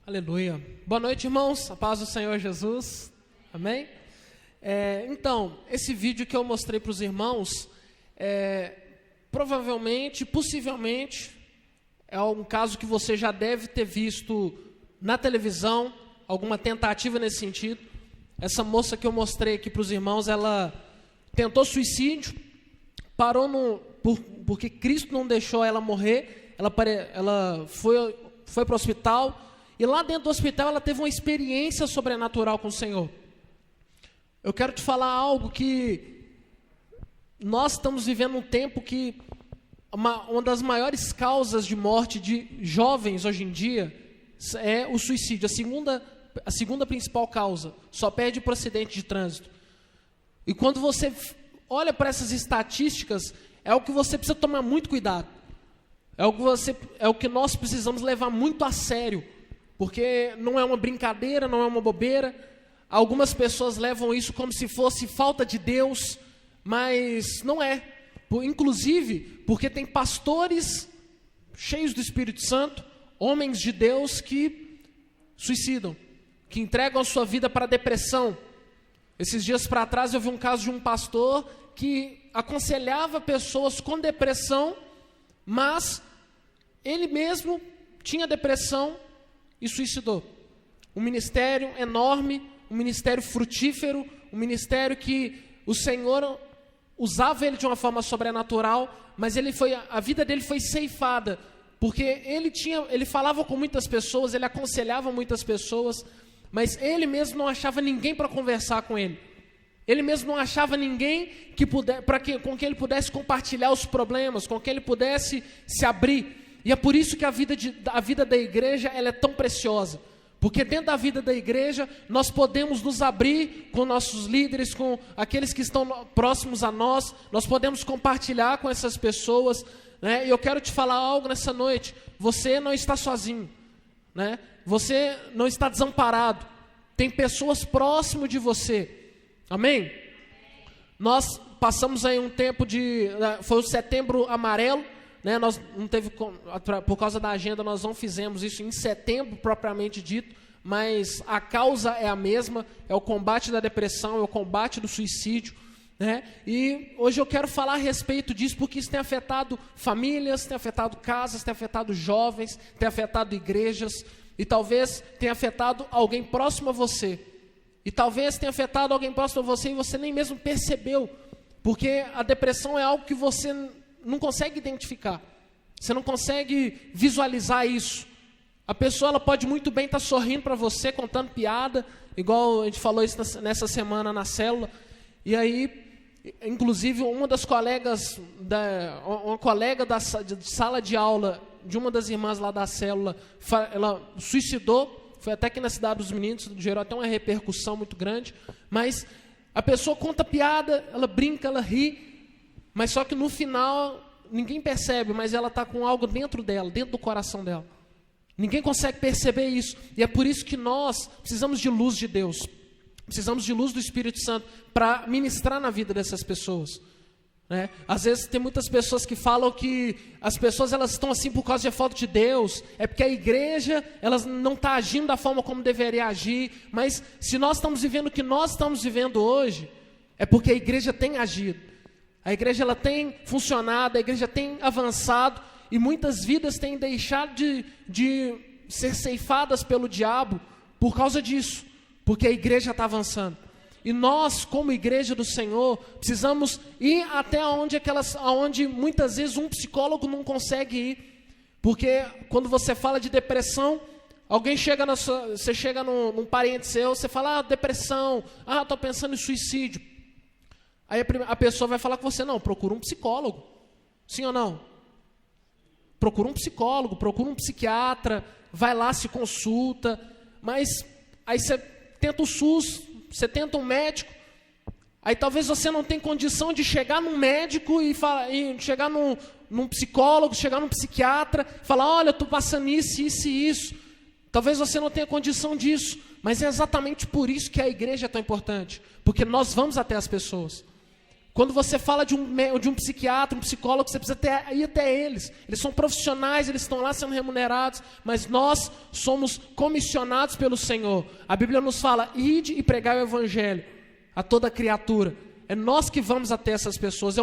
Aleluia. Boa noite, irmãos. A paz do Senhor Jesus. Amém? Então, esse vídeo que eu mostrei para os irmãos, provavelmente, possivelmente, é um caso que você já deve ter visto na televisão, alguma tentativa nesse sentido. Essa moça que eu mostrei aqui para os irmãos, ela tentou suicídio, parou porque Cristo não deixou ela morrer, ela foi para o hospital, e lá dentro do hospital ela teve uma experiência sobrenatural com o Senhor. Eu quero te falar algo que nós estamos vivendo um tempo que uma das maiores causas de morte de jovens hoje em dia é o suicídio. A segunda principal causa, só perde para o acidente de trânsito. E quando você olha para essas estatísticas, é o que você precisa tomar muito cuidado. É o que nós precisamos levar muito a sério. Porque não é uma brincadeira, não é uma bobeira. Algumas pessoas levam isso como se fosse falta de Deus, mas não é. Inclusive, porque tem pastores cheios do Espírito Santo, homens de Deus que suicidam, que entregam a sua vida para a depressão. Esses dias para trás eu vi um caso de um pastor que aconselhava pessoas com depressão, mas ele mesmo tinha depressão e suicidou. Um ministério enorme, um ministério frutífero, um ministério que o Senhor usava ele de uma forma sobrenatural, mas a vida dele foi ceifada, porque ele falava com muitas pessoas, ele aconselhava muitas pessoas, mas ele mesmo não achava ninguém para conversar com ele. Ele mesmo não achava ninguém com quem ele pudesse compartilhar os problemas, com quem ele pudesse se abrir. E é por isso que a vida da igreja ela é tão preciosa. Porque dentro da vida da igreja, nós podemos nos abrir com nossos líderes, com aqueles que estão próximos a nós, nós podemos compartilhar com essas pessoas, né? E eu quero te falar algo nessa noite: você não está sozinho, né? Você não está desamparado, tem pessoas próximas de você, amém? Nós passamos aí um tempo foi o Setembro Amarelo, né? Nós não teve, por causa da agenda, nós não fizemos isso em setembro propriamente dito, mas a causa é a mesma, é o combate da depressão, é o combate do suicídio, né? E hoje eu quero falar a respeito disso, porque isso tem afetado famílias, tem afetado casas, tem afetado jovens, tem afetado igrejas, e talvez tenha afetado alguém próximo a você, e talvez tenha afetado alguém próximo a você e você nem mesmo percebeu, porque a depressão é algo que você não consegue identificar, você não consegue visualizar isso. A pessoa ela pode muito bem estar sorrindo para você, contando piada, igual a gente falou isso nessa semana na célula, e aí, inclusive, uma colega de sala de aula, de uma das irmãs lá da célula, ela suicidou, foi até aqui na Cidade dos Meninos, gerou até uma repercussão muito grande, mas a pessoa conta piada, ela brinca, ela ri, mas só que no final, ninguém percebe, mas ela está com algo dentro dela, dentro do coração dela. Ninguém consegue perceber isso. E é por isso que nós precisamos de luz de Deus. Precisamos de luz do Espírito Santo para ministrar na vida dessas pessoas, né? Às vezes tem muitas pessoas que falam que as pessoas elas estão assim por causa de falta de Deus. É porque a igreja ela não está agindo da forma como deveria agir. Mas se nós estamos vivendo o que nós estamos vivendo hoje, é porque a igreja tem agido. A igreja ela tem funcionado, a igreja tem avançado, e muitas vidas têm deixado de ser ceifadas pelo diabo por causa disso, porque a igreja está avançando. E nós, como igreja do Senhor, precisamos ir até onde muitas vezes um psicólogo não consegue ir, porque quando você fala de depressão, você chega num parente seu, você fala, depressão, estou pensando em suicídio. Aí a pessoa vai falar com você, não, procura um psicólogo. Sim ou não? Procura um psicólogo, procura um psiquiatra, vai lá, se consulta. Mas aí você tenta o SUS, você tenta um médico. Aí talvez você não tenha condição de chegar num médico e chegar num psicólogo, chegar num psiquiatra, falar, olha, eu estou passando isso, isso e isso. Talvez você não tenha condição disso, mas é exatamente por isso que a igreja é tão importante. Porque nós vamos até as pessoas. Quando você fala de um psiquiatra, um psicólogo, você precisa ir até eles. Eles são profissionais, eles estão lá sendo remunerados, mas nós somos comissionados pelo Senhor. A Bíblia nos fala, ide e pregai o Evangelho a toda criatura. É nós que vamos até essas pessoas,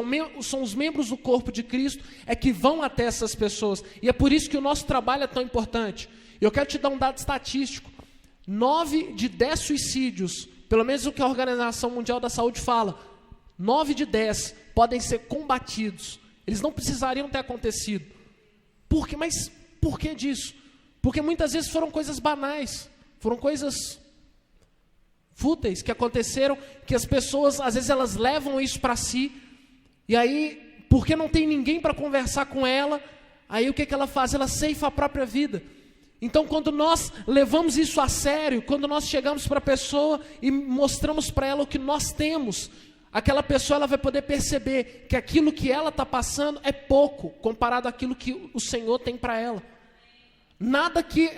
são os membros do corpo de Cristo que vão até essas pessoas. E é por isso que o nosso trabalho é tão importante. Eu quero te dar um dado estatístico. 9 de 10 suicídios, pelo menos o que a Organização Mundial da Saúde fala, 9 de 10 podem ser combatidos. Eles não precisariam ter acontecido. Por quê? Mas por que disso? Porque muitas vezes foram coisas banais, foram coisas fúteis que aconteceram, que as pessoas, às vezes elas levam isso para si, e aí, porque não tem ninguém para conversar com ela, aí o que ela faz? Ela ceifa a própria vida. Então, quando nós levamos isso a sério, quando nós chegamos para a pessoa e mostramos para ela o que nós temos, aquela pessoa ela vai poder perceber que aquilo que ela está passando é pouco, comparado àquilo que o Senhor tem para ela. Nada que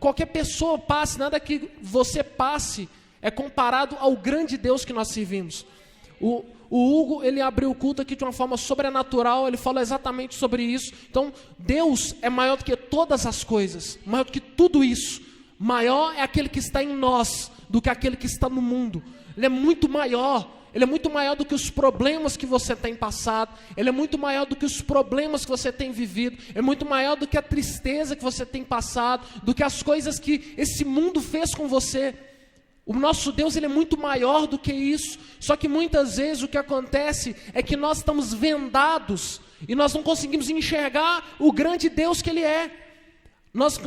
qualquer pessoa passe, nada que você passe, é comparado ao grande Deus que nós servimos. O Hugo, ele abriu o culto aqui de uma forma sobrenatural, ele falou exatamente sobre isso. Então, Deus é maior do que todas as coisas, maior do que tudo isso. Maior é aquele que está em nós do que aquele que está no mundo. Ele é muito maior. Ele é muito maior do que os problemas que você tem passado. Ele é muito maior do que os problemas que você tem vivido. É muito maior do que a tristeza que você tem passado, do que as coisas que esse mundo fez com você. O nosso Deus, ele é muito maior do que isso. Só que muitas vezes o que acontece é que nós estamos vendados e nós não conseguimos enxergar o grande Deus que Ele é.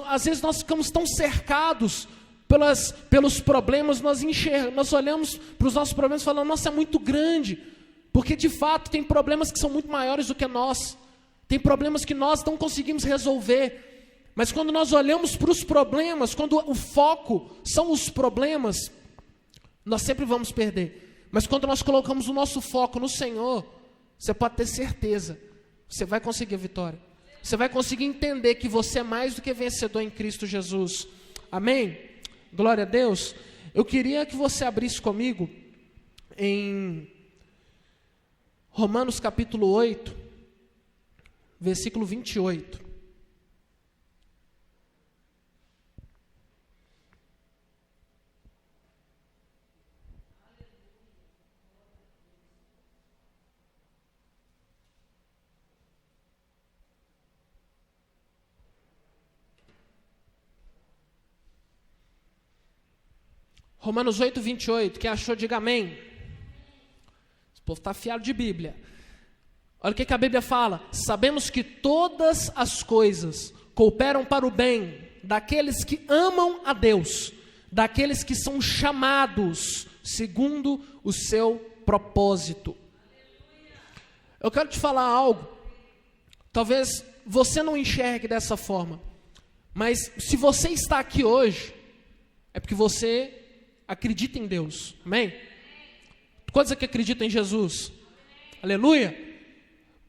Às vezes nós ficamos tão cercados pelos problemas, nós olhamos para os nossos problemas e falamos, nossa, é muito grande. Porque de fato tem problemas que são muito maiores do que nós. Tem problemas que nós não conseguimos resolver. Mas quando nós olhamos para os problemas, quando o foco são os problemas, nós sempre vamos perder. Mas quando nós colocamos o nosso foco no Senhor, você pode ter certeza, você vai conseguir a vitória. Você vai conseguir entender que você é mais do que vencedor em Cristo Jesus. Amém? Glória a Deus. Eu queria que você abrisse comigo em Romanos capítulo 8, versículo 28. Romanos 8, 28, quem achou, diga amém. Esse povo está afiado de Bíblia. Olha o que a Bíblia fala. Sabemos que todas as coisas cooperam para o bem daqueles que amam a Deus, daqueles que são chamados segundo o seu propósito. Eu quero te falar algo, talvez você não enxergue dessa forma, mas se você está aqui hoje, é porque você acredita em Deus, amém? Quantos aqui acreditam em Jesus? Aleluia!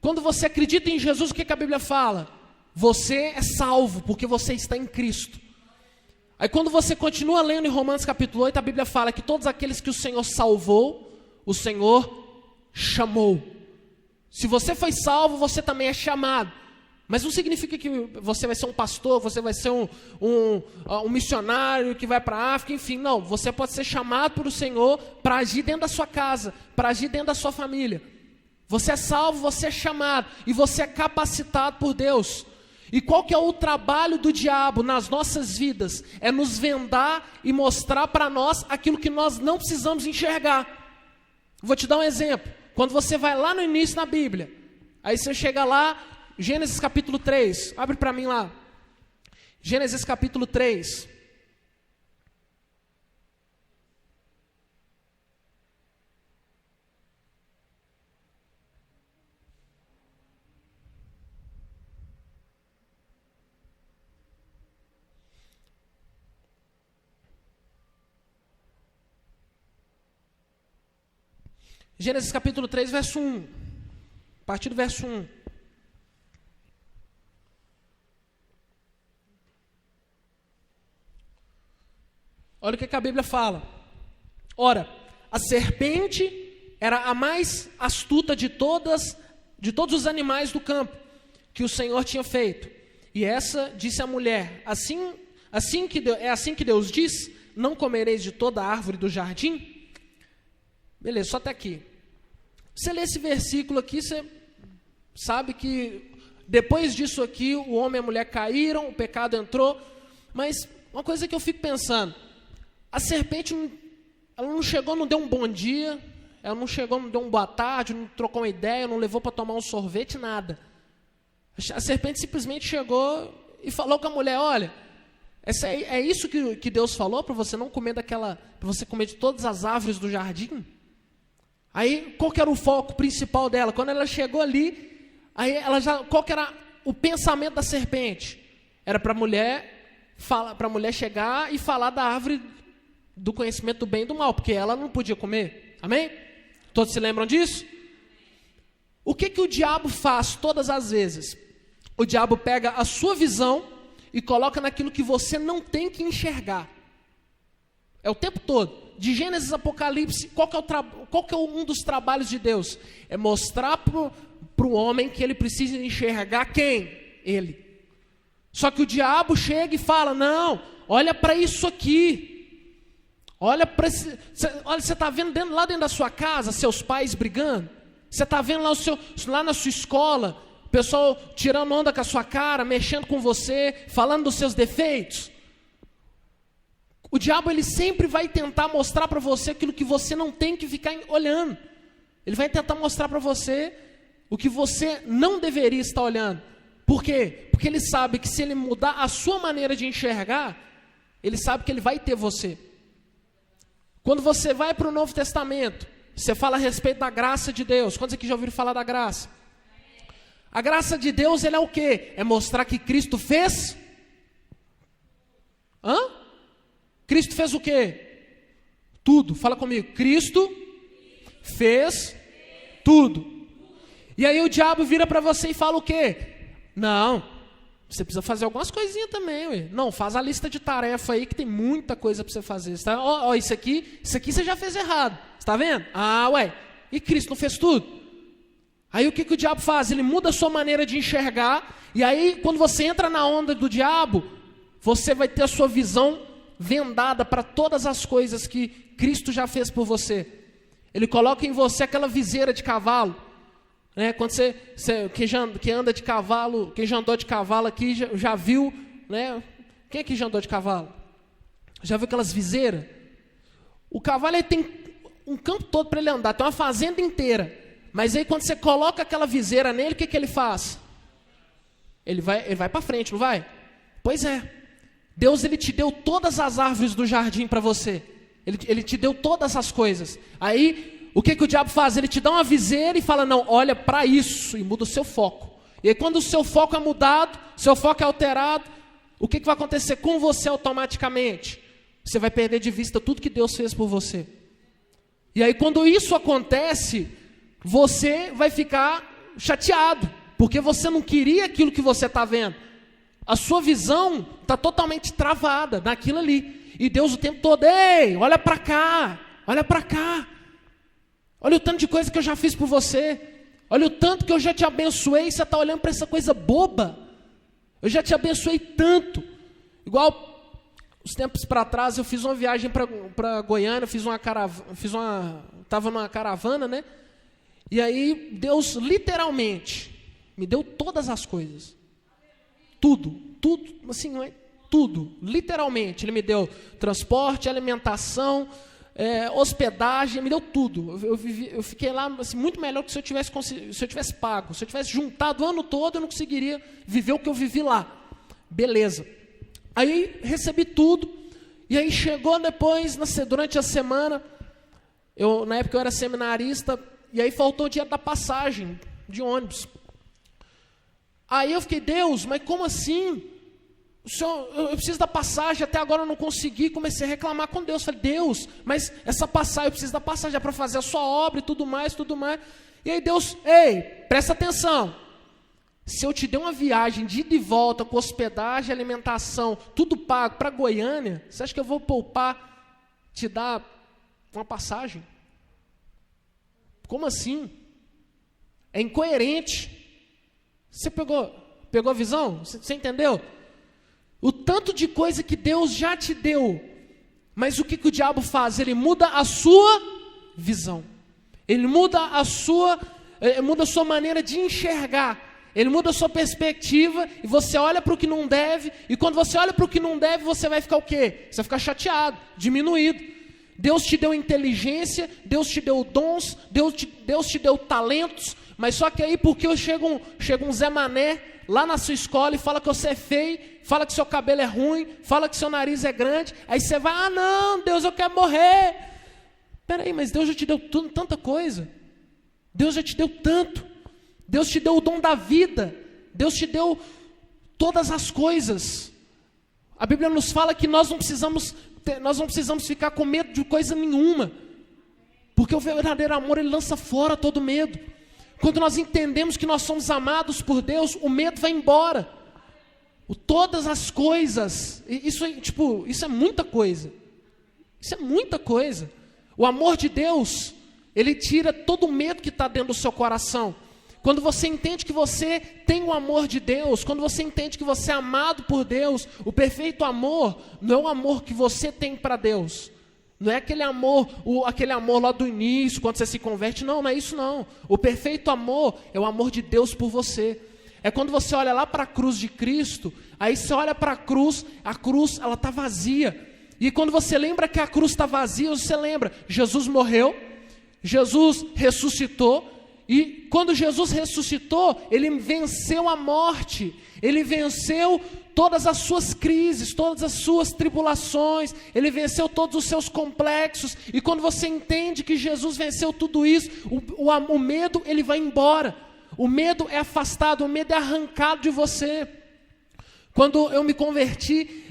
Quando você acredita em Jesus, o que a Bíblia fala? Você é salvo, porque você está em Cristo. Aí quando você continua lendo em Romanos capítulo 8, a Bíblia fala que todos aqueles que o Senhor salvou, o Senhor chamou. Se você foi salvo, você também é chamado. Mas não significa que você vai ser um pastor, você vai ser um missionário que vai para a África, enfim, não. Você pode ser chamado por o Senhor para agir dentro da sua casa, para agir dentro da sua família. Você é salvo, você é chamado e você é capacitado por Deus. E qual que é o trabalho do diabo nas nossas vidas? É nos vendar e mostrar para nós aquilo que nós não precisamos enxergar. Vou te dar um exemplo. Quando você vai lá no início na Bíblia, aí você chega lá, Gênesis capítulo 3, abre para mim lá. Gênesis capítulo 3. Gênesis capítulo 3, verso 1. A partir do verso 1. Olha o que a Bíblia fala. Ora, a serpente era a mais astuta de todos os animais do campo que o Senhor tinha feito. E essa disse à mulher: é assim que Deus diz, não comereis de toda a árvore do jardim? Beleza, só até aqui. Você lê esse versículo aqui, você sabe que depois disso aqui, o homem e a mulher caíram, o pecado entrou. Mas uma coisa que eu fico pensando, a serpente, ela não chegou, não deu um bom dia, ela não chegou, não deu uma boa tarde, não trocou uma ideia, não levou para tomar um sorvete, nada. A serpente simplesmente chegou e falou com a mulher: olha, é isso que Deus falou para você não comer para você comer de todas as árvores do jardim? Aí, qual que era o foco principal dela? Quando ela chegou ali, aí qual que era o pensamento da serpente? Era para a mulher chegar e falar da árvore do conhecimento do bem e do mal, porque ela não podia comer. Amém? Todos se lembram disso? O que o diabo faz todas as vezes? O diabo pega a sua visão e coloca naquilo que você não tem que enxergar. É o tempo todo. De Gênesis a Apocalipse, qual que é um dos trabalhos de Deus? É mostrar para o homem que ele precisa enxergar quem? Ele. Só que o diabo chega e fala: não, olha para isso aqui. Olha, você está vendo lá dentro da sua casa, seus pais brigando? Você está vendo lá na sua escola, o pessoal tirando onda com a sua cara, mexendo com você, falando dos seus defeitos? O diabo, ele sempre vai tentar mostrar para você aquilo que você não tem que ficar olhando. Ele vai tentar mostrar para você o que você não deveria estar olhando. Por quê? Porque ele sabe que se ele mudar a sua maneira de enxergar, ele sabe que ele vai ter você. Quando você vai para o Novo Testamento, você fala a respeito da graça de Deus. Quantos aqui já ouviram falar da graça? A graça de Deus, ele é o quê? É mostrar que Cristo fez... Cristo fez o quê? Tudo. Fala comigo. Cristo fez tudo. E aí o diabo vira para você e fala o quê? Não, você precisa fazer algumas coisinhas também, ué. Não, faz a lista de tarefa aí que tem muita coisa para você fazer. Tá? Ó, isso aqui você já fez errado. Você está vendo? E Cristo não fez tudo? Aí o que o diabo faz? Ele muda a sua maneira de enxergar. E aí quando você entra na onda do diabo, você vai ter a sua visão vendada para todas as coisas que Cristo já fez por você. Ele coloca em você aquela viseira de cavalo, né? Quando quem anda de cavalo, quem já andou de cavalo aqui já viu, né? Quem aqui já andou de cavalo? Já viu aquelas viseiras? O cavalo, ele tem um campo todo para ele andar, tem uma fazenda inteira. Mas aí quando você coloca aquela viseira nele, o que ele faz? Ele vai para frente, não vai? Pois é. Deus, ele te deu todas as árvores do jardim para você. Ele te deu todas as coisas. Aí, o que o diabo faz? Ele te dá uma viseira e fala: não, olha para isso, e muda o seu foco. E aí quando o seu foco é mudado, seu foco é alterado, o que vai acontecer com você automaticamente? Você vai perder de vista tudo que Deus fez por você. E aí quando isso acontece, você vai ficar chateado, porque você não queria aquilo que você está vendo. A sua visão está totalmente travada naquilo ali. E Deus o tempo todo: ei, olha para cá, olha para cá. Olha o tanto de coisa que eu já fiz por você. Olha o tanto que eu já te abençoei, e você está olhando para essa coisa boba. Eu já te abençoei tanto. Igual, uns tempos para trás, eu fiz uma viagem para Goiânia, estava numa caravana, né? E aí, Deus literalmente me deu todas as coisas. Tudo, assim, tudo, literalmente. Ele me deu transporte, alimentação, hospedagem, me deu tudo. Eu fiquei lá assim, muito melhor que se eu tivesse pago. Se eu tivesse juntado o ano todo, eu não conseguiria viver o que eu vivi lá. Beleza. Aí recebi tudo, e aí chegou depois, durante a semana, na época eu era seminarista, e aí faltou o dinheiro da passagem de ônibus. Aí eu fiquei: Deus, mas como assim? Eu preciso da passagem, até agora eu não consegui. Comecei a reclamar com Deus. Falei: Deus, mas essa passagem, eu preciso da passagem, é para fazer a sua obra e tudo mais. E aí Deus: ei, presta atenção. Se eu te der uma viagem de ida e volta, com hospedagem, alimentação, tudo pago para Goiânia, você acha que eu vou poupar, te dar uma passagem? Como assim? É incoerente. Você pegou a visão? Você entendeu? O tanto de coisa que Deus já te deu, mas o que o diabo faz? Ele muda a sua visão. Ele muda a sua maneira de enxergar. Ele muda a sua perspectiva e você olha para o que não deve. E quando você olha para o que não deve, você vai ficar o quê? Você vai ficar chateado, diminuído. Deus te deu inteligência, Deus te deu dons, Deus te deu talentos. Mas só que aí porque chega um Zé Mané lá na sua escola e fala que você é feio, fala que seu cabelo é ruim, fala que seu nariz é grande. Aí você vai, ah não, Deus, eu quero morrer. Peraí, mas Deus já te deu tanta coisa. Deus já te deu tanto. Deus te deu o dom da vida. Deus te deu todas as coisas. A Bíblia nos fala que nós não precisamos ficar com medo de coisa nenhuma. Porque o verdadeiro amor, ele lança fora todo medo. Quando nós entendemos que nós somos amados por Deus, o medo vai embora. Todas as coisas, isso é muita coisa. Isso é muita coisa. O amor de Deus, ele tira todo o medo que está dentro do seu coração. Quando você entende que você tem o amor de Deus, quando você entende que você é amado por Deus, o perfeito amor não é o amor que você tem para Deus. Não é aquele amor lá do início, quando você se converte. Não é isso não. O perfeito amor é o amor de Deus por você. É quando você olha lá para a cruz de Cristo, aí você olha para a cruz ela está vazia. E quando você lembra que a cruz está vazia, você lembra, Jesus morreu, Jesus ressuscitou, e quando Jesus ressuscitou, ele venceu a morte, ele venceu todas as suas crises, todas as suas tribulações, ele venceu todos os seus complexos, e quando você entende que Jesus venceu tudo isso, o medo ele vai embora, o medo é afastado, o medo é arrancado de você. Quando eu me converti,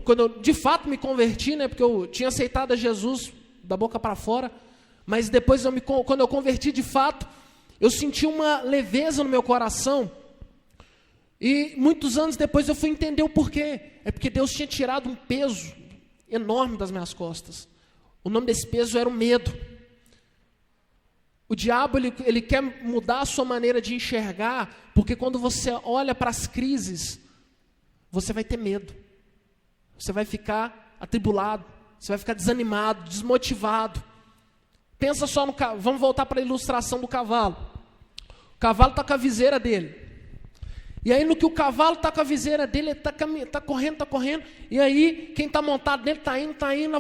quando eu de fato me converti, porque eu tinha aceitado a Jesus da boca para fora, mas depois quando eu converti de fato, eu senti uma leveza no meu coração. E muitos anos depois eu fui entender o porquê. É porque Deus tinha tirado um peso enorme das minhas costas. O nome desse peso era o medo. O diabo ele quer mudar a sua maneira de enxergar, porque quando você olha para as crises, você vai ter medo. Você vai ficar atribulado, você vai ficar desanimado, desmotivado. Pensa só vamos voltar para a ilustração do cavalo. O cavalo está com a viseira dele. E aí no que o cavalo está com a viseira dele, ele está correndo, e aí quem está montado nele está indo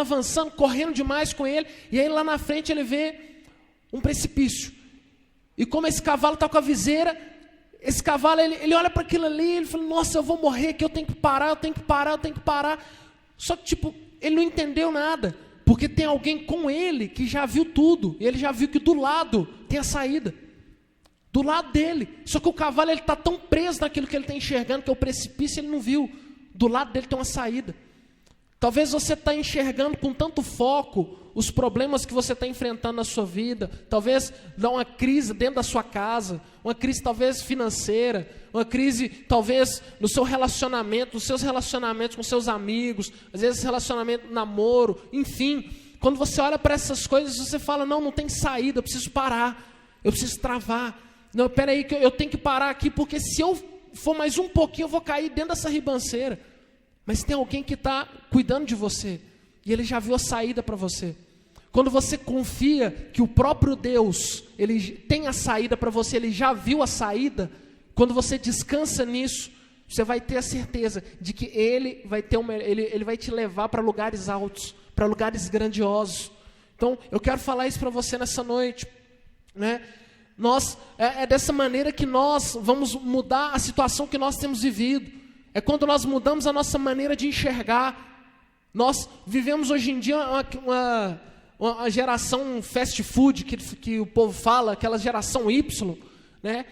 avançando, correndo demais com ele, e aí lá na frente ele vê um precipício. E como esse cavalo está com a viseira, esse cavalo ele olha para aquilo ali, ele fala, nossa, eu vou morrer aqui, eu tenho que parar. Só que ele não entendeu nada. Porque tem alguém com ele que já viu tudo. E ele já viu que do lado tem a saída. Do lado dele. Só que o cavalo está tão preso naquilo que ele está enxergando, que é o precipício, ele não viu. Do lado dele tem uma saída. Talvez você está enxergando com tanto foco os problemas que você está enfrentando na sua vida. Talvez dá uma crise dentro da sua casa. Uma crise talvez financeira. Uma crise talvez no seu relacionamento, nos seus relacionamentos com seus amigos. Às vezes relacionamento, namoro, enfim. Quando você olha para essas coisas, você fala, não tem saída, eu preciso parar. Eu preciso travar. Não, peraí, que eu tenho que parar aqui, porque se eu for mais um pouquinho, eu vou cair dentro dessa ribanceira. Mas tem alguém que está cuidando de você. E ele já viu a saída para você. Quando você confia que o próprio Deus, ele tem a saída para você, ele já viu a saída, quando você descansa nisso, você vai ter a certeza de que ele vai te levar para lugares altos, para lugares grandiosos. Então, eu quero falar isso para você nessa noite, né? É dessa maneira que nós vamos mudar a situação que nós temos vivido. É quando nós mudamos a nossa maneira de enxergar. Nós vivemos hoje em dia uma geração fast food, que o povo fala, aquela geração Y, né?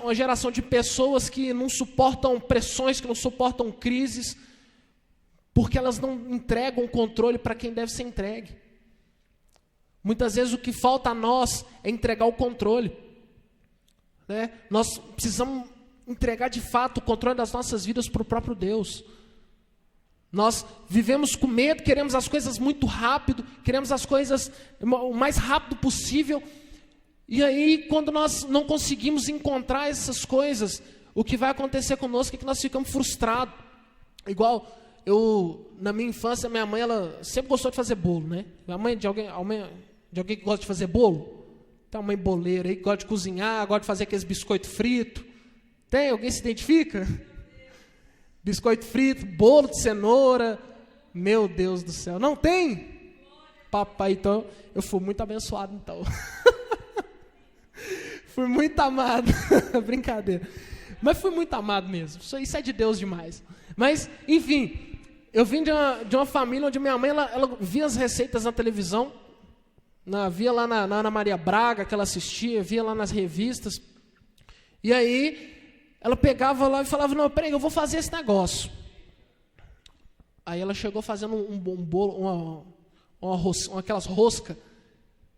Uma geração de pessoas que não suportam pressões, que não suportam crises, porque elas não entregam o controle para quem deve ser entregue. Muitas vezes o que falta a nós é entregar o controle, né? Nós precisamos entregar de fato o controle das nossas vidas para o próprio Deus. Nós vivemos com medo, queremos as coisas muito rápido, queremos as coisas o mais rápido possível. E aí, quando nós não conseguimos encontrar essas coisas, o que vai acontecer conosco é que nós ficamos frustrados. Igual na minha infância, minha mãe, ela sempre gostou de fazer bolo, né? A mãe de alguém que gosta de fazer bolo? Tem uma mãe boleira aí que gosta de cozinhar, gosta de fazer aqueles biscoitos fritos. Tem? Alguém se identifica? Biscoito frito, bolo de cenoura. Meu Deus do céu. Não tem? Papai, então, eu fui muito abençoado, então. Fui muito amado. Brincadeira. Mas fui muito amado mesmo. Isso é de Deus demais. Mas, enfim, eu vim de uma família onde minha mãe, ela via as receitas na televisão, via lá na Ana Maria Braga, que ela assistia, via lá nas revistas. E aí, ela pegava lá e falava, não, peraí, eu vou fazer esse negócio. Aí ela chegou fazendo um bolo, aquelas roscas.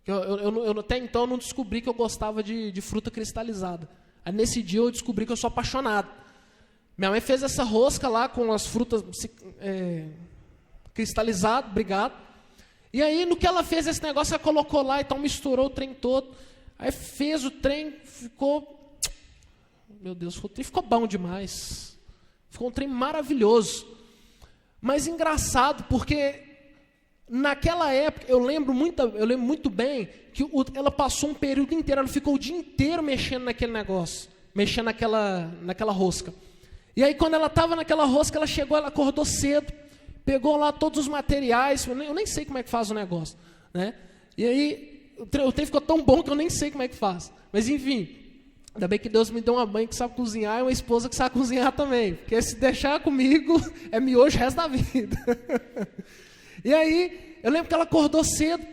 Eu até então não descobri que eu gostava de fruta cristalizada. Aí nesse dia eu descobri que eu sou apaixonado. Minha mãe fez essa rosca lá com as frutas cristalizadas, obrigado. E aí no que ela fez esse negócio, ela colocou lá, então misturou o trem todo. Aí fez o trem, ficou... Meu Deus, o trem ficou bom demais. Ficou um trem maravilhoso. Mas engraçado, porque naquela época, eu lembro muito bem que ela passou um período inteiro, ela ficou o dia inteiro mexendo naquele negócio, mexendo naquela rosca. E aí quando ela estava naquela rosca, ela chegou, ela acordou cedo, pegou lá todos os materiais, eu nem sei como é que faz o negócio, né? E aí o trem ficou tão bom que eu nem sei como é que faz. Mas enfim, ainda bem que Deus me deu uma mãe que sabe cozinhar e uma esposa que sabe cozinhar também, porque se deixar comigo, é miojo o resto da vida. E aí, eu lembro que ela acordou cedo,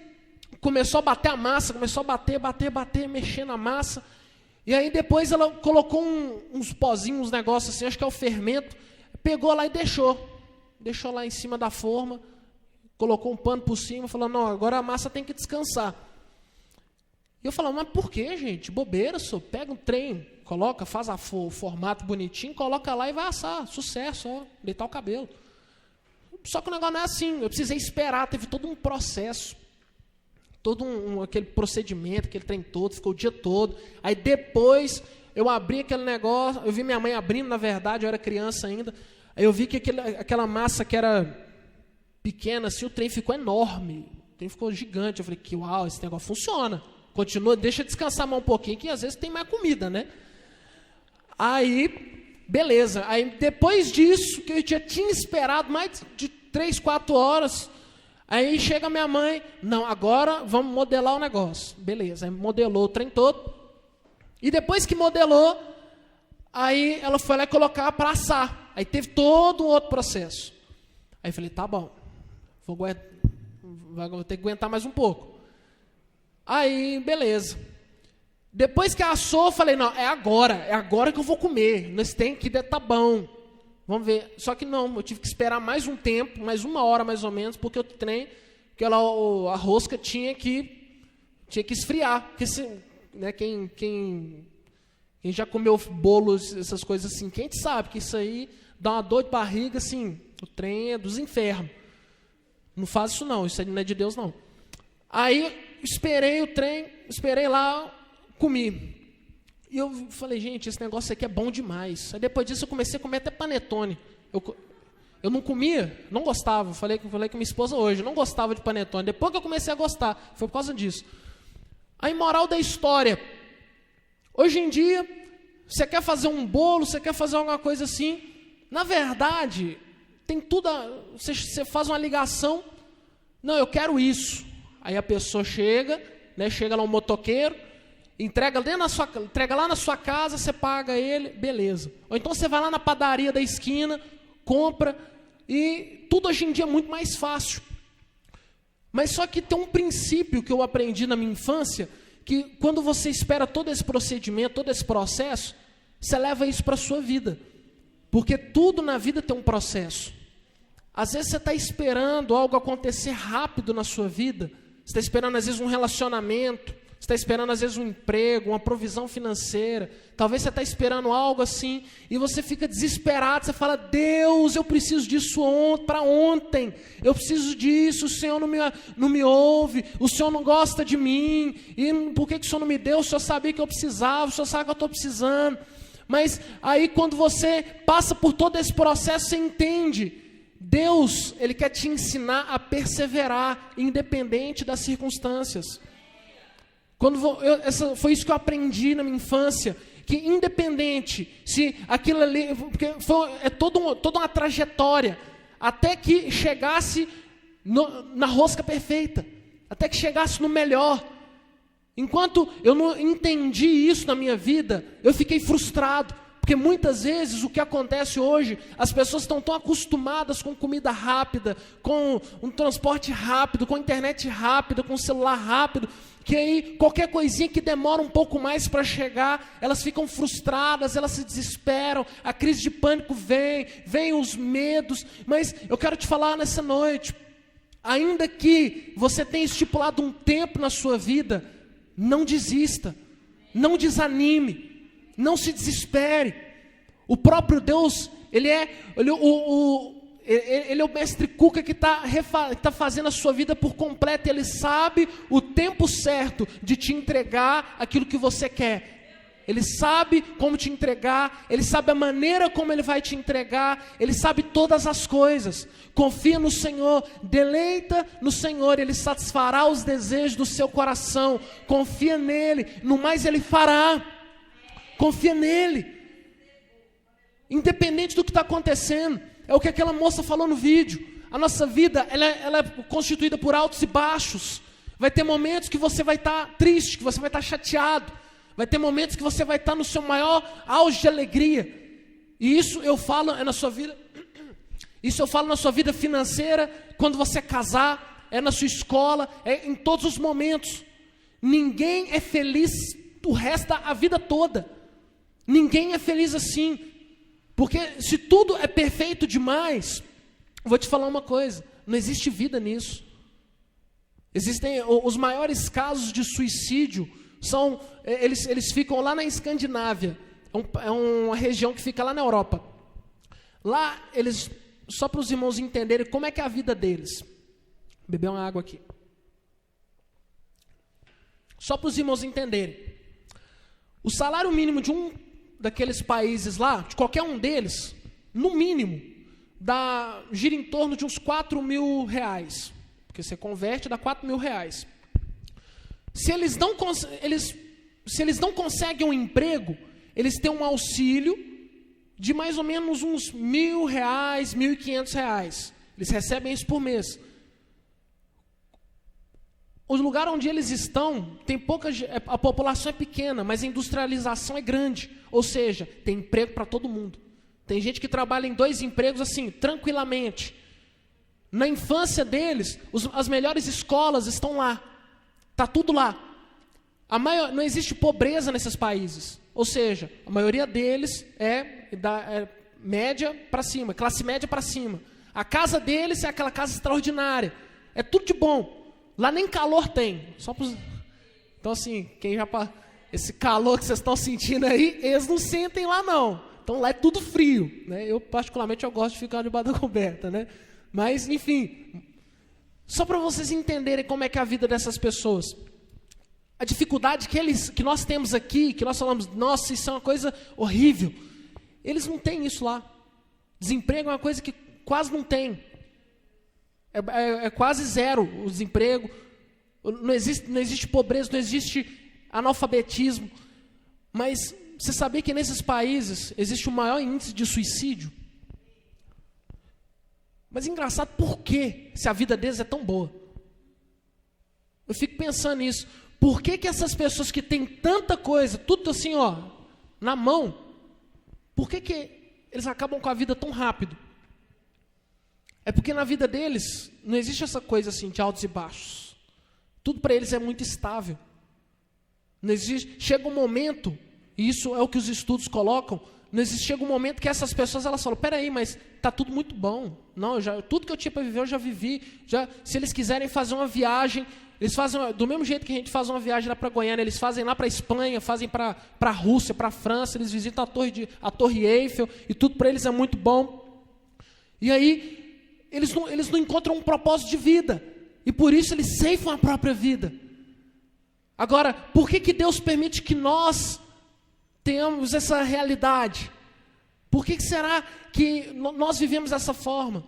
começou a bater a massa, começou a bater, mexer na massa. E aí depois ela colocou uns pozinhos, uns negócios assim, acho que é o fermento, pegou lá e deixou lá em cima da forma, colocou um pano por cima, falou, não, agora a massa tem que descansar. E eu falava, mas por que, gente? Bobeira, só pega um trem, coloca, faz o formato bonitinho, coloca lá e vai assar, sucesso, ó, deitar o cabelo. Só que o negócio não é assim, eu precisei esperar, teve todo um processo, todo aquele procedimento, aquele trem todo, ficou o dia todo. Aí depois eu abri aquele negócio, eu vi minha mãe abrindo, na verdade, eu era criança ainda, aí eu vi que aquela massa que era pequena, assim, o trem ficou enorme, o trem ficou gigante. Eu falei, que uau, esse negócio funciona, continua, deixa descansar mais um pouquinho, que às vezes tem mais comida, né? Aí... Beleza, aí depois disso, que eu já tinha esperado mais de 3, 4 horas, aí chega minha mãe, não, agora vamos modelar o negócio. Beleza, aí modelou o trem todo, e depois que modelou, aí ela foi lá e colocar para assar. Aí teve todo um outro processo. Aí eu falei, tá bom, vou ter que aguentar mais um pouco. Aí, beleza. Depois que assou, eu falei, não, é agora que eu vou comer. Nesse tem que tá bom. Vamos ver. Só que não, eu tive que esperar mais um tempo, mais 1 hora mais ou menos, porque o trem, a rosca tinha que esfriar. Porque né, quem já comeu bolos, essas coisas assim, quente sabe que isso aí dá uma dor de barriga, assim, o trem é dos infernos. Não faz isso não, isso aí não é de Deus não. Aí esperei o trem, esperei lá, comi. E eu falei, gente, esse negócio aqui é bom demais. Aí depois disso eu comecei a comer até panetone. Eu não comia, não gostava. Falei com minha esposa hoje, não gostava de panetone. Depois que eu comecei a gostar, foi por causa disso. Aí, moral da história. Hoje em dia, você quer fazer um bolo, você quer fazer alguma coisa assim. Na verdade, tem tudo. Você faz uma ligação. Não, eu quero isso. Aí a pessoa chega, né, chega lá um motoqueiro, entrega lá na sua casa, você paga ele, beleza. Ou então você vai lá na padaria da esquina, compra, e tudo hoje em dia é muito mais fácil. Mas só que tem um princípio que eu aprendi na minha infância, que quando você espera todo esse procedimento, todo esse processo, você leva isso para a sua vida. Porque tudo na vida tem um processo. Às vezes você está esperando algo acontecer rápido na sua vida, você está esperando às vezes um relacionamento, você está esperando às vezes um emprego, uma provisão financeira. Talvez você está esperando algo assim e você fica desesperado. Você fala: Deus, eu preciso disso para ontem. Eu preciso disso. O Senhor não me ouve. O Senhor não gosta de mim. E por que o Senhor não me deu? O Senhor sabia que eu precisava. O Senhor sabe que eu estou precisando. Mas aí quando você passa por todo esse processo, você entende. Deus, Ele quer te ensinar a perseverar, independente das circunstâncias. Foi isso que eu aprendi na minha infância, que independente se aquilo ali, porque toda uma trajetória, até que chegasse na rosca perfeita, até que chegasse no melhor. Enquanto eu não entendi isso na minha vida, eu fiquei frustrado. Porque muitas vezes o que acontece hoje, as pessoas estão tão acostumadas com comida rápida, com um transporte rápido, com internet rápida, com celular rápido, que aí qualquer coisinha que demora um pouco mais para chegar, elas ficam frustradas, elas se desesperam, a crise de pânico vem os medos. Mas eu quero te falar nessa noite, ainda que você tenha estipulado um tempo na sua vida, não desista, não desanime. Não se desespere. O próprio Deus, Ele é o mestre Cuca que está fazendo a sua vida por completo. Ele sabe o tempo certo de te entregar aquilo que você quer. Ele sabe como te entregar. Ele sabe a maneira como Ele vai te entregar. Ele sabe todas as coisas. Confia no Senhor, deleita no Senhor, Ele satisfará os desejos do seu coração. Confia nele, no mais Ele fará. Confia nele, independente do que está acontecendo. É o que aquela moça falou no vídeo. A nossa vida, ela é constituída por altos e baixos. Vai ter momentos que você vai estar triste, que você vai estar chateado. Vai ter momentos que você vai estar no seu maior auge de alegria. E isso eu falo na sua vida. Isso eu falo na sua vida financeira, quando você casar, é na sua escola, é em todos os momentos. Ninguém é feliz o resto da vida toda. Ninguém é feliz assim, porque se tudo é perfeito demais, vou te falar uma coisa, não existe vida nisso. Existem os maiores casos de suicídio, eles ficam lá na Escandinávia, é uma região que fica lá na Europa. Lá, só para os irmãos entenderem como é que é a vida deles. Vou beber uma água aqui. Só para os irmãos entenderem. O salário mínimo de um daqueles países lá, de qualquer um deles, no mínimo, gira em torno de uns 4 mil reais. Porque você converte, dá 4 mil reais. Se eles não conseguem um emprego, eles têm um auxílio de mais ou menos uns 1.000 reais, 1.500 reais. Eles recebem isso por mês. O lugar onde eles estão, a população é pequena, mas a industrialização é grande. Ou seja, tem emprego para todo mundo. Tem gente que trabalha em 2 empregos assim, tranquilamente. Na infância deles, as melhores escolas estão lá. Está tudo lá. Não existe pobreza nesses países. Ou seja, a maioria deles é média para cima, classe média para cima. A casa deles é aquela casa extraordinária. É tudo de bom. Lá nem calor tem. Então assim, esse calor que vocês estão sentindo aí, eles não sentem lá não. Então lá é tudo frio, né? Eu particularmente gosto de ficar debaixo da coberta, né? Mas enfim, só para vocês entenderem como é que é a vida dessas pessoas. A dificuldade que nós temos aqui, que nós falamos, nossa, isso é uma coisa horrível. Eles não têm isso lá. Desemprego é uma coisa que quase não tem. É quase zero o desemprego. Não existe pobreza, não existe analfabetismo. Mas você sabia que nesses países existe o maior índice de suicídio? Mas engraçado, por quê? Se a vida deles é tão boa. Eu fico pensando nisso. Por que essas pessoas que têm tanta coisa, tudo assim, na mão, por que eles acabam com a vida tão rápido? É porque na vida deles não existe essa coisa assim de altos e baixos. Tudo para eles é muito estável. Não existe, chega um momento, e isso é o que os estudos colocam, chega um momento que essas pessoas elas falam, peraí, mas está tudo muito bom. Não, tudo que eu tinha para viver eu já vivi. Se eles quiserem fazer uma viagem, Eles fazem, do mesmo jeito que a gente faz uma viagem lá para Goiânia, eles fazem lá para a Espanha, fazem para a Rússia, para a França, eles visitam a Torre Eiffel, e tudo para eles é muito bom. E aí, eles não encontram um propósito de vida, e por isso eles ceifam a própria vida. Agora, por que Deus permite que nós tenhamos essa realidade? Por que será que nós vivemos dessa forma?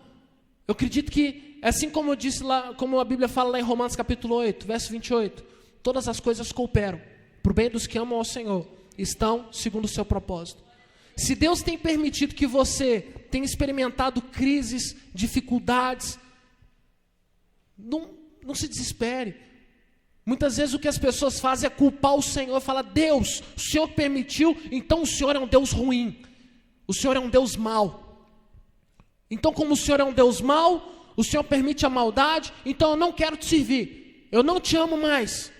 Eu acredito que, assim como eu disse lá, como a Bíblia fala lá em Romanos capítulo 8, verso 28, todas as coisas cooperam para o bem dos que amam ao Senhor, estão segundo o seu propósito. Se Deus tem permitido que você tenha experimentado crises, dificuldades, não se desespere. Muitas vezes o que as pessoas fazem é culpar o Senhor, falar: Deus, o Senhor permitiu, então o Senhor é um Deus ruim, o Senhor é um Deus mau. Então, como o Senhor é um Deus mau, o Senhor permite a maldade, então eu não quero te servir, eu não te amo mais.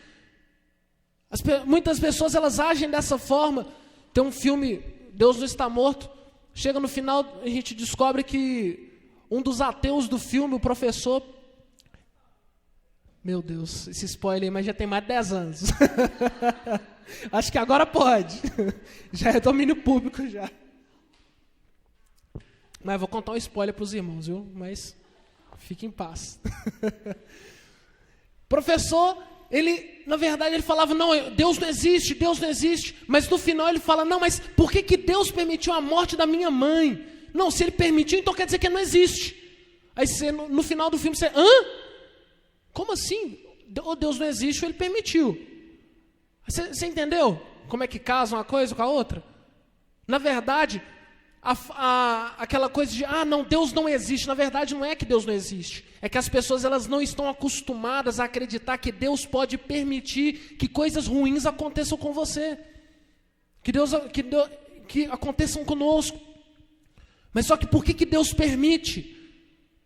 Muitas pessoas, elas agem dessa forma. Tem um filme, Deus Não Está Morto, chega no final, a gente descobre que um dos ateus do filme, o professor, meu Deus, esse spoiler, mas já tem mais de 10 anos. Acho que agora pode, já é domínio público já. Mas vou contar um spoiler para os irmãos, viu? Mas fique em paz. Professor, na verdade, ele falava: não, Deus não existe, Deus não existe. Mas no final ele fala: não, mas por que Deus permitiu a morte da minha mãe? Não, se ele permitiu, então quer dizer que não existe. Aí você, no final do filme você: hã? Como assim? Ou Deus não existe ou ele permitiu. Você entendeu como é que casa uma coisa com a outra? Na verdade, aquela coisa de: não, Deus não existe. Na verdade, não é que Deus não existe, é que as pessoas, elas não estão acostumadas a acreditar que Deus pode permitir que coisas ruins aconteçam com você, que aconteçam conosco. Mas só que por que Deus permite?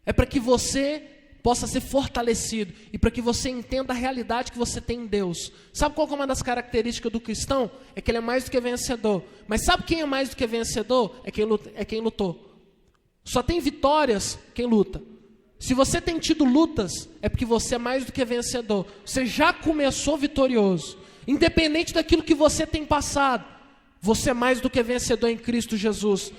É para que você possa ser fortalecido e para que você entenda a realidade que você tem em Deus. Sabe qual é uma das características do cristão? É que ele é mais do que vencedor. Mas sabe quem é mais do que vencedor? É quem lutou. Só tem vitórias quem luta. Se você tem tido lutas, é porque você é mais do que vencedor. Você já começou vitorioso. Independente daquilo que você tem passado, você é mais do que vencedor em Cristo Jesus.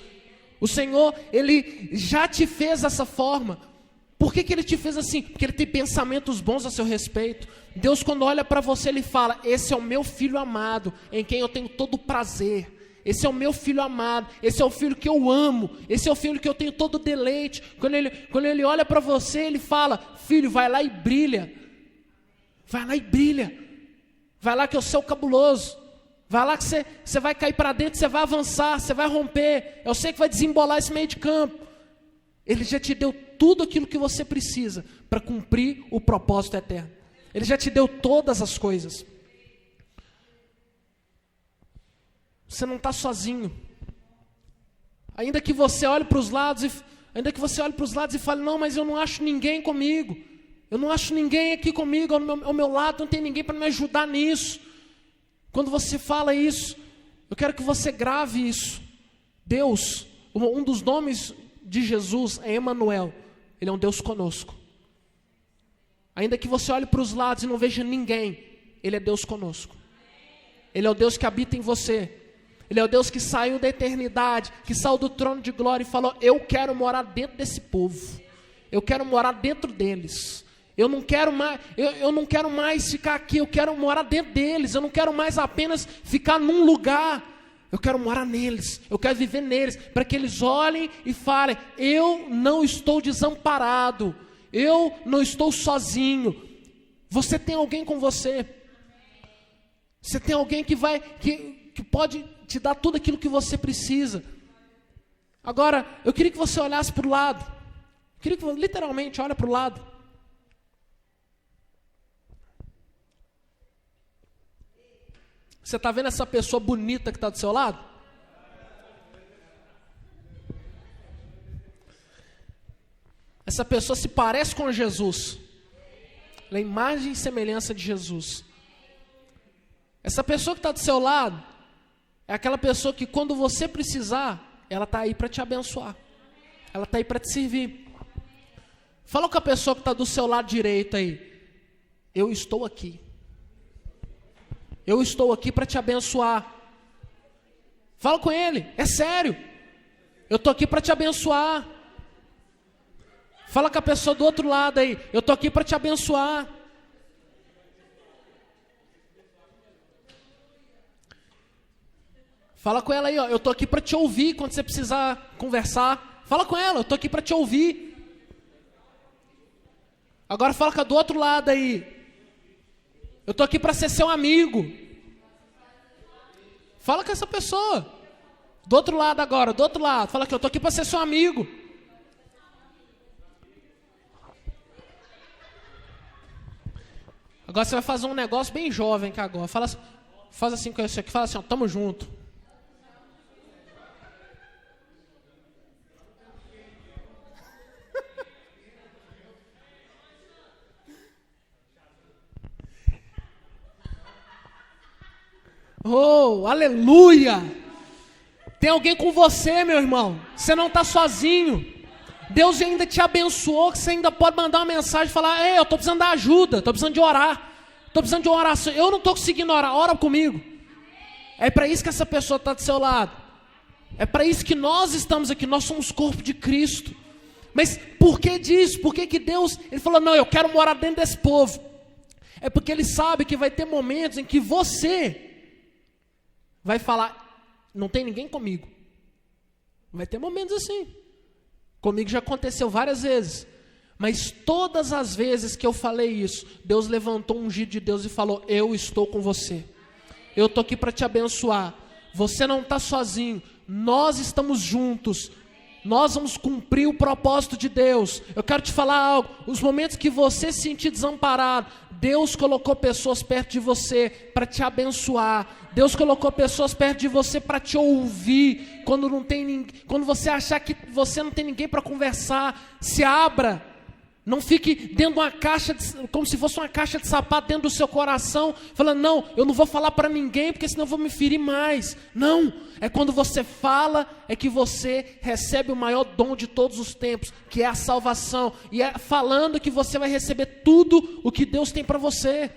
O Senhor, Ele já te fez dessa forma. Por que Ele te fez assim? Porque Ele tem pensamentos bons a seu respeito. Deus, quando olha para você, Ele fala: esse é o meu filho amado, em quem eu tenho todo prazer. Esse é o meu filho amado, esse é o filho que eu amo, esse é o filho que eu tenho todo deleite. Quando ele olha para você, Ele fala: filho, vai lá e brilha. Vai lá e brilha. Vai lá que eu sou cabuloso. Vai lá que você vai cair para dentro, você vai avançar, você vai romper. Eu sei que vai desembolar esse meio de campo. Ele já te deu tudo aquilo que você precisa para cumprir o propósito eterno. Ele já te deu todas as coisas. Você não está sozinho. Ainda que você olhe para os lados e fale: não, mas eu não acho ninguém comigo. Eu não acho ninguém aqui comigo, ao meu lado não tem ninguém para me ajudar nisso. Quando você fala isso, eu quero que você grave isso. Deus, um dos nomes de Jesus é Emanuel. Ele é um Deus conosco. Ainda que você olhe para os lados e não veja ninguém, Ele é Deus conosco. Ele é o Deus que habita em você. Ele é o Deus que saiu da eternidade, que saiu do trono de glória e falou: eu quero morar dentro desse povo. Eu quero morar dentro deles. Eu não quero mais ficar aqui, eu quero morar dentro deles. Eu não quero mais apenas ficar num lugar. Eu quero morar neles, eu quero viver neles, para que eles olhem e falem: eu não estou desamparado, eu não estou sozinho. Você tem alguém com você. Você tem alguém que pode te dar tudo aquilo que você precisa. Agora, eu queria que você olhasse para o lado. Eu queria que literalmente olhe para o lado. Você está vendo essa pessoa bonita que está do seu lado? Essa pessoa se parece com Jesus. Ela é a imagem e semelhança de Jesus. Essa pessoa que está do seu lado é aquela pessoa que, quando você precisar, ela está aí para te abençoar. Ela está aí para te servir. Fala com a pessoa que está do seu lado direito aí. eu estou aqui. Eu estou aqui para te abençoar. Fala com ele, é sério. Eu estou aqui para te abençoar. Fala com a pessoa do outro lado aí, eu estou aqui para te abençoar. Fala com ela aí, ó, eu estou aqui para te ouvir quando você precisar conversar. Fala com ela, eu estou aqui para te ouvir. Agora fala com a do outro lado aí. Eu estou aqui para ser seu amigo. Fala com essa pessoa. Do outro lado agora, do outro lado. Fala que eu estou aqui para ser seu amigo. Agora você vai fazer um negócio bem jovem que agora. Faz assim com esse aqui, fala assim, ó, tamo junto. Oh, aleluia! Tem alguém com você, meu irmão. Você não está sozinho. Deus ainda te abençoou, que você ainda pode mandar uma mensagem e falar, ei, eu estou precisando da ajuda, estou precisando de orar. Estou precisando de uma oração. Eu não estou conseguindo orar, ora comigo. É para isso que essa pessoa está do seu lado. É para isso que nós estamos aqui, nós somos corpo de Cristo. Mas por que disso? Por que Deus, Ele falou, não, eu quero morar dentro desse povo. É porque Ele sabe que vai ter momentos em que você vai falar, não tem ninguém comigo. Vai ter momentos assim. Comigo já aconteceu várias vezes. Mas todas as vezes que eu falei isso, Deus levantou um ungido de Deus e falou, eu estou com você. Eu estou aqui para te abençoar. Você não está sozinho. Nós estamos juntos. Nós vamos cumprir o propósito de Deus. Eu quero te falar algo. Os momentos que você se sentir desamparado, Deus colocou pessoas perto de você para te abençoar. Deus colocou pessoas perto de você para te ouvir. Quando você achar que você não tem ninguém para conversar, se abra. Não fique dentro de uma caixa, como se fosse uma caixa de sapato dentro do seu coração, falando, não, eu não vou falar para ninguém, porque senão eu vou me ferir mais. Não, é quando você fala, é que você recebe o maior dom de todos os tempos, que é a salvação. E é falando que você vai receber tudo o que Deus tem para você.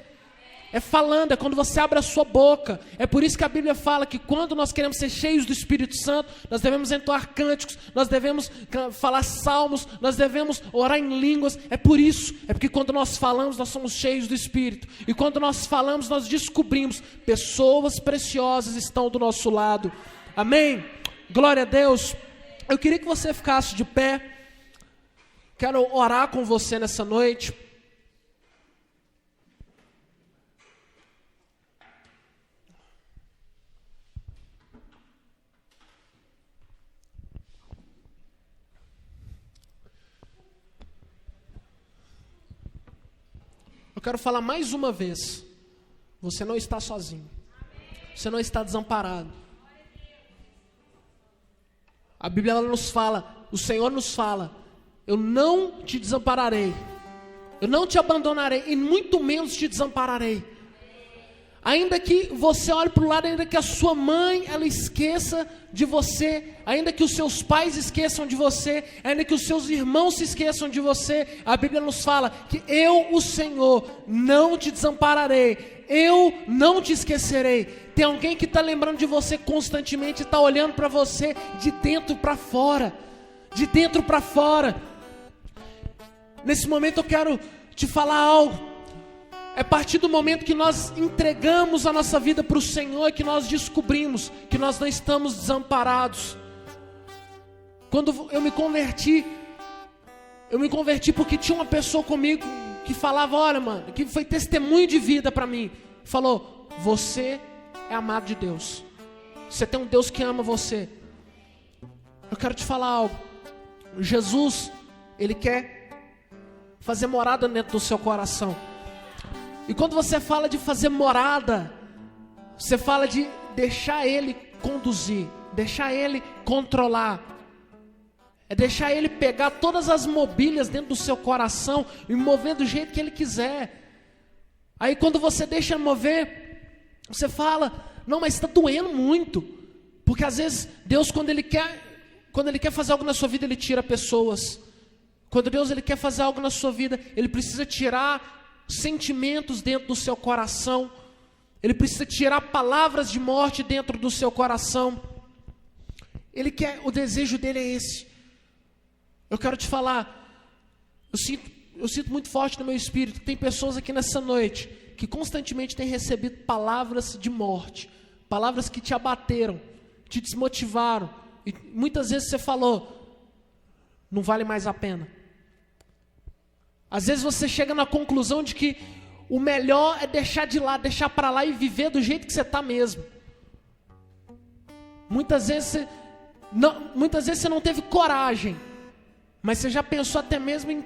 É falando, é quando você abre a sua boca. É por isso que a Bíblia fala que quando nós queremos ser cheios do Espírito Santo, nós devemos entoar cânticos, nós devemos falar salmos, nós devemos orar em línguas. É por isso, é porque quando nós falamos, nós somos cheios do Espírito. E quando nós falamos, nós descobrimos, pessoas preciosas estão do nosso lado. Amém? Glória a Deus. Eu queria que você ficasse de pé. Quero orar com você nessa noite. Eu quero falar mais uma vez. Você não está sozinho. Você não está desamparado. A Bíblia ela nos fala, o Senhor nos fala, eu não te desampararei. Eu não te abandonarei e muito menos te desampararei. Ainda que você olhe para o lado, ainda que a sua mãe ela esqueça de você, ainda que os seus pais esqueçam de você, ainda que os seus irmãos se esqueçam de você, a Bíblia nos fala que eu, o Senhor, não te desampararei, eu não te esquecerei. Tem alguém que está lembrando de você constantemente, está olhando para você de dentro para fora, de dentro para fora. Nesse momento eu quero te falar algo. É a partir do momento que nós entregamos a nossa vida para o Senhor que nós descobrimos que nós não estamos desamparados. Quando eu me converti porque tinha uma pessoa comigo que falava, olha mano, que foi testemunho de vida para mim. Falou, você é amado de Deus. Você tem um Deus que ama você. Eu quero te falar algo. Jesus, Ele quer fazer morada dentro do seu coração. E quando você fala de fazer morada, você fala de deixar Ele conduzir, deixar Ele controlar. É deixar Ele pegar todas as mobílias dentro do seu coração e mover do jeito que Ele quiser. Aí quando você deixa Ele mover, você fala, não, mas está doendo muito. Porque às vezes Deus quando Ele quer fazer algo na sua vida, Ele tira pessoas. Quando Deus Ele quer fazer algo na sua vida, Ele precisa tirar sentimentos dentro do seu coração. Ele precisa tirar palavras de morte dentro do seu coração. Ele quer, o desejo dele é esse. Eu quero te falar, eu sinto muito forte no meu espírito que tem pessoas aqui nessa noite que constantemente têm recebido palavras de morte, palavras que te abateram, te desmotivaram, e muitas vezes você falou, não vale mais a pena. Às vezes você chega na conclusão de que o melhor é deixar de lado, deixar para lá e viver do jeito que você está mesmo. Muitas vezes você não teve coragem, mas você já pensou até mesmo em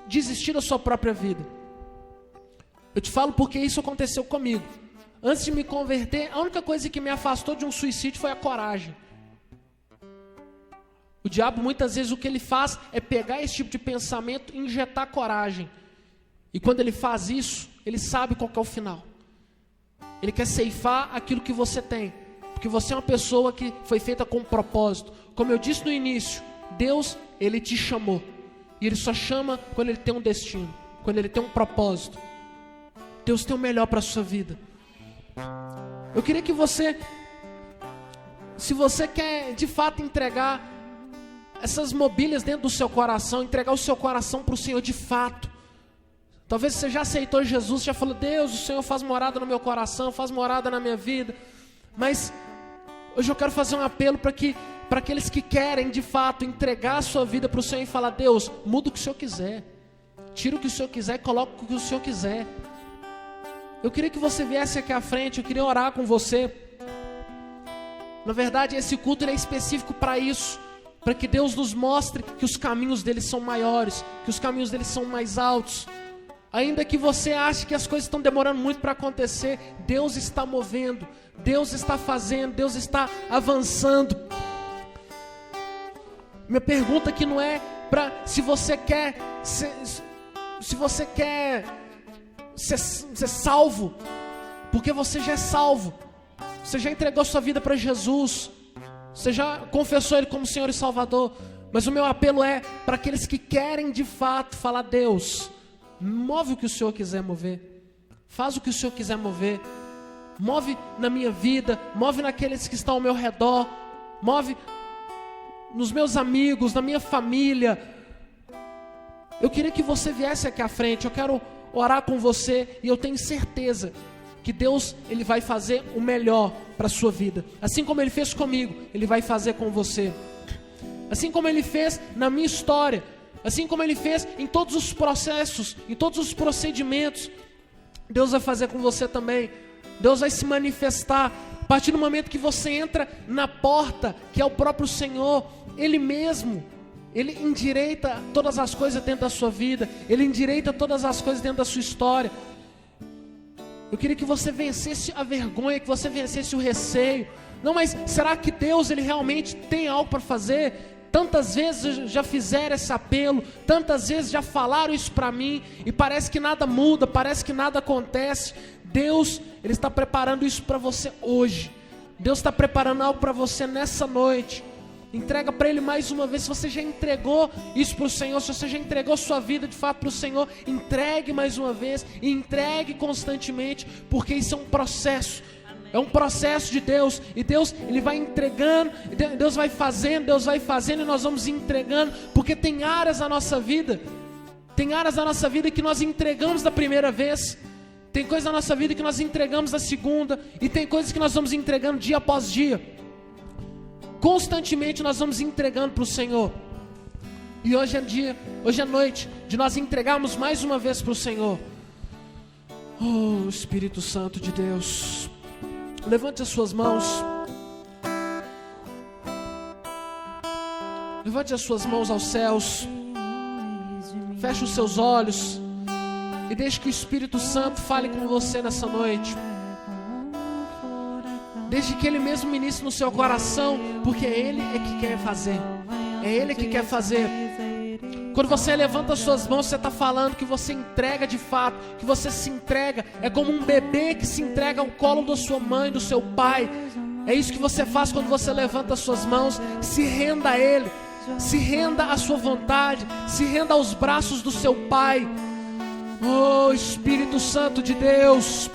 desistir da sua própria vida. Eu te falo porque isso aconteceu comigo. Antes de me converter, a única coisa que me afastou de um suicídio foi a coragem. O diabo, muitas vezes, o que ele faz é pegar esse tipo de pensamento e injetar coragem. E quando ele faz isso, ele sabe qual que é o final. Ele quer ceifar aquilo que você tem. Porque você é uma pessoa que foi feita com um propósito. Como eu disse no início, Deus, Ele te chamou. E Ele só chama quando Ele tem um destino, quando Ele tem um propósito. Deus tem o melhor para a sua vida. Eu queria que você, se você quer de fato entregar essas mobílias dentro do seu coração, entregar o seu coração para o Senhor de fato. Talvez você já aceitou Jesus, já falou, Deus, o Senhor faz morada no meu coração, faz morada na minha vida. Mas hoje eu quero fazer um apelo para aqueles que querem de fato entregar a sua vida para o Senhor e falar, Deus, muda o que o Senhor quiser. Tira o que o Senhor quiser, coloca o que o Senhor quiser. Eu queria que você viesse aqui à frente, eu queria orar com você. Na verdade, esse culto ele é específico para isso. Para que Deus nos mostre que os caminhos dele são maiores, que os caminhos dele são mais altos. Ainda que você ache que as coisas estão demorando muito para acontecer, Deus está movendo, Deus está fazendo, Deus está avançando. Minha pergunta aqui não é para se você quer ser salvo, porque você já é salvo, você já entregou sua vida para Jesus. Você já confessou Ele como Senhor e Salvador. Mas o meu apelo é para aqueles que querem de fato falar, Deus, move o que o Senhor quiser mover. Faz o que o Senhor quiser mover. Move na minha vida, move naqueles que estão ao meu redor. Move nos meus amigos, na minha família. Eu queria que você viesse aqui à frente. Eu quero orar com você e eu tenho certeza que Deus, Ele vai fazer o melhor para a sua vida. Assim como Ele fez comigo, Ele vai fazer com você. Assim como Ele fez na minha história, assim como Ele fez em todos os processos, em todos os procedimentos, Deus vai fazer com você também. Deus vai se manifestar. A partir do momento que você entra na porta, que é o próprio Senhor, Ele mesmo, Ele endireita todas as coisas dentro da sua vida, Ele endireita todas as coisas dentro da sua história. Eu queria que você vencesse a vergonha, que você vencesse o receio. Não, mas será que Deus, Ele realmente tem algo para fazer? Tantas vezes já fizeram esse apelo, tantas vezes já falaram isso para mim, e parece que nada muda, parece que nada acontece. Deus, Ele está preparando isso para você hoje. Deus está preparando algo para você nessa noite. Entrega para Ele mais uma vez. Se você já entregou isso para o Senhor, se você já entregou sua vida de fato para o Senhor, entregue mais uma vez e entregue constantemente, porque isso é um processo. É um processo de Deus. E Deus, Ele vai entregando, Deus vai fazendo e nós vamos entregando, porque tem áreas da nossa vida, que nós entregamos da primeira vez. Tem coisas na nossa vida que nós entregamos da segunda, e tem coisas que nós vamos entregando dia após dia. Constantemente nós vamos entregando para o Senhor. E hoje é noite de nós entregarmos mais uma vez para o Senhor. Oh, Espírito Santo de Deus, levante as suas mãos. Levante as suas mãos aos céus. Feche os seus olhos e deixe que o Espírito Santo fale com você nessa noite. Desde que Ele mesmo ministre no seu coração, porque Ele é que quer fazer. É Ele que quer fazer. Quando você levanta as suas mãos, você está falando que você entrega de fato, que você se entrega. É como um bebê que se entrega ao colo da sua mãe, do seu pai. É isso que você faz quando você levanta as suas mãos. Se renda a Ele, se renda à sua vontade, se renda aos braços do seu Pai. Oh, Espírito Santo de Deus,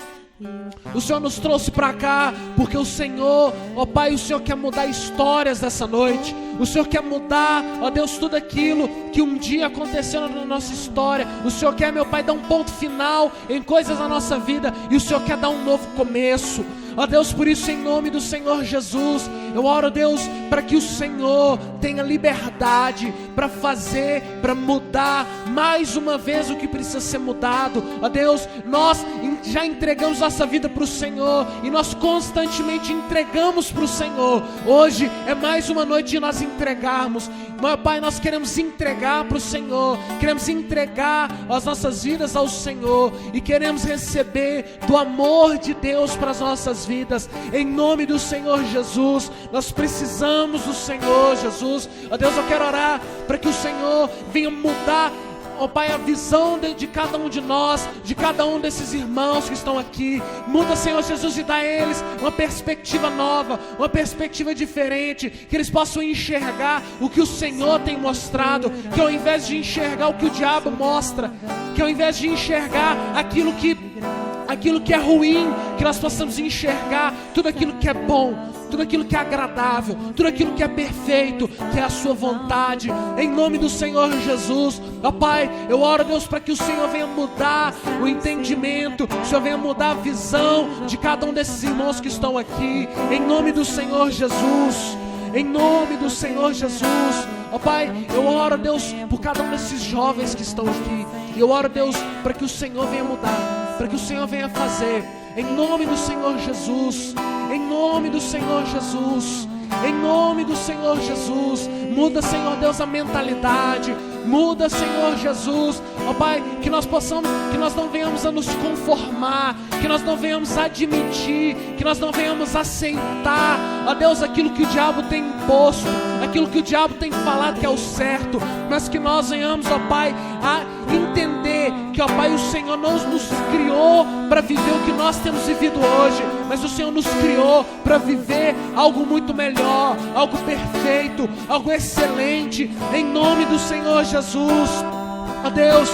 o Senhor nos trouxe para cá porque o Senhor, ó Pai, o Senhor quer mudar histórias dessa noite. O Senhor quer mudar, ó Deus, tudo aquilo que um dia aconteceu na nossa história. O Senhor quer, meu Pai, dar um ponto final em coisas na nossa vida, e o Senhor quer dar um novo começo. Ó Deus, por isso, em nome do Senhor Jesus, eu oro, Deus, para que o Senhor tenha liberdade para fazer, para mudar mais uma vez o que precisa ser mudado. Ó Deus, nós já entregamos nossa vida para o Senhor, e nós constantemente entregamos para o Senhor. Hoje é mais uma noite de nós entregarmos. Meu Pai, nós queremos entregar para o Senhor, queremos entregar as nossas vidas ao Senhor, e queremos receber do amor de Deus para as nossas vidas, em nome do Senhor Jesus. Nós precisamos do Senhor Jesus. Ó Deus, eu quero orar para que o Senhor venha mudar, ó Pai, a visão de cada um de nós, de cada um desses irmãos que estão aqui. Muda, Senhor Jesus, e dá a eles uma perspectiva nova, uma perspectiva diferente, que eles possam enxergar o que o Senhor tem mostrado, que ao invés de enxergar o que o diabo mostra, que ao invés de enxergar aquilo que é ruim, que nós possamos enxergar tudo aquilo que é bom, tudo aquilo que é agradável, tudo aquilo que é perfeito, que é a sua vontade, em nome do Senhor Jesus. Ó Pai, eu oro, Deus, para que o Senhor venha mudar o entendimento, o Senhor venha mudar a visão de cada um desses irmãos que estão aqui, em nome do Senhor Jesus. Em nome do Senhor Jesus. Ó Pai, eu oro, Deus, por cada um desses jovens que estão aqui. E eu oro, Deus, para que o Senhor venha mudar, para que o Senhor venha fazer, em nome do Senhor Jesus. Em nome do Senhor Jesus. Em nome do Senhor Jesus. Muda, Senhor Deus, a mentalidade. Muda, Senhor Jesus, ó Pai, que nós não venhamos a nos conformar, que nós não venhamos a admitir, que nós não venhamos a aceitar, ó Deus, aquilo que o diabo tem imposto, aquilo que o diabo tem falado que é o certo, mas que nós venhamos, ó Pai, a entender que, ó Pai, o Senhor não nos criou para viver o que nós temos vivido hoje, mas o Senhor nos criou para viver algo muito melhor, algo perfeito, algo excelente, em nome do Senhor Jesus. Ó Deus,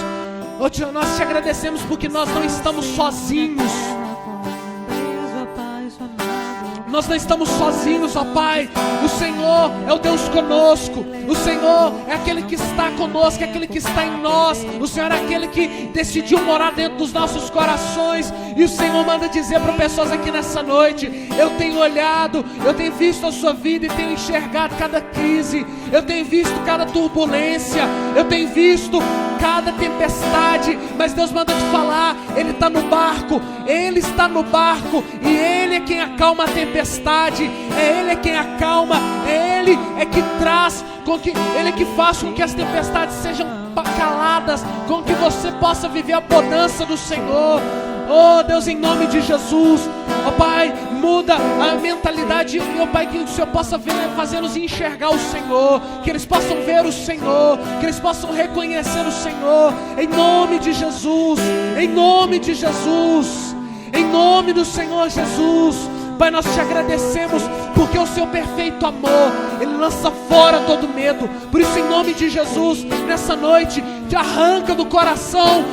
nós te agradecemos porque nós não estamos sozinhos. Nós não estamos sozinhos, ó Pai. O Senhor é o Deus conosco. O Senhor é aquele que está conosco, é aquele que está em nós. O Senhor é aquele que decidiu morar dentro dos nossos corações. E o Senhor manda dizer para pessoas aqui nessa noite: eu tenho olhado, eu tenho visto a sua vida e tenho enxergado cada crise, eu tenho visto cada turbulência, eu tenho visto cada tempestade, mas Deus manda te falar, Ele está no barco, Ele está no barco, e Ele é quem acalma a tempestade, Ele é quem acalma, Ele é que traz, Ele é que faz com que as tempestades sejam caladas, com que você possa viver a bonança do Senhor. Oh Deus, em nome de Jesus, ó Pai, muda a mentalidade, ó Pai, que o Senhor possa fazer-nos enxergar o Senhor, que eles possam ver o Senhor, que eles possam reconhecer o Senhor, em nome de Jesus, em nome de Jesus, em nome do Senhor Jesus. Pai, nós te agradecemos porque o seu perfeito amor, Ele lança fora todo medo. Por isso, em nome de Jesus, nessa noite, te arranca do coração